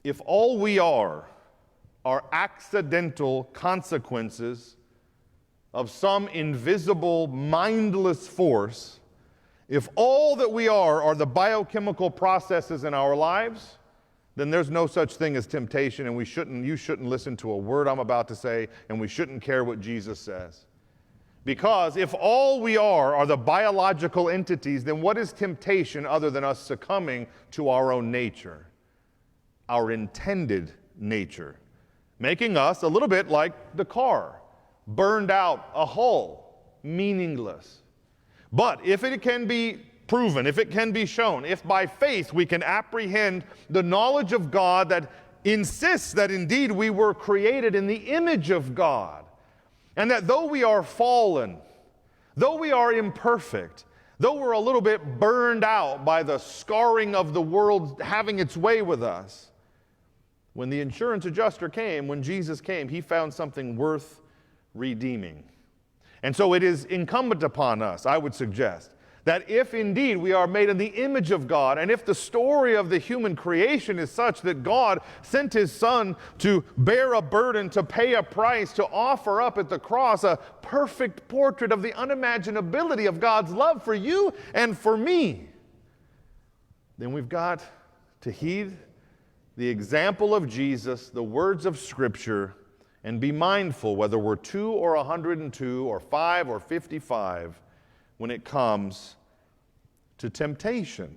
if all we are accidental consequences of some invisible, mindless force, if all that we are the biochemical processes in our lives, then there's no such thing as temptation, and you shouldn't listen to a word I'm about to say, and we shouldn't care what Jesus says. Because if all we are the biological entities, then what is temptation other than us succumbing to our own nature, our intended nature, making us a little bit like the car, burned out, a hull, meaningless. But if it can be proven, if it can be shown, if by faith we can apprehend the knowledge of God that insists that indeed we were created in the image of God, and that though we are fallen, though we are imperfect, though we're a little bit burned out by the scarring of the world having its way with us, when the insurance adjuster came, when Jesus came, he found something worth redeeming. And so it is incumbent upon us, I would suggest, that if indeed we are made in the image of God, and if the story of the human creation is such that God sent his Son to bear a burden, to pay a price, to offer up at the cross a perfect portrait of the unimaginability of God's love for you and for me, then we've got to heed the example of Jesus, the words of Scripture, and be mindful whether we're 2 or 102 or 5 or 55 when it comes to temptation.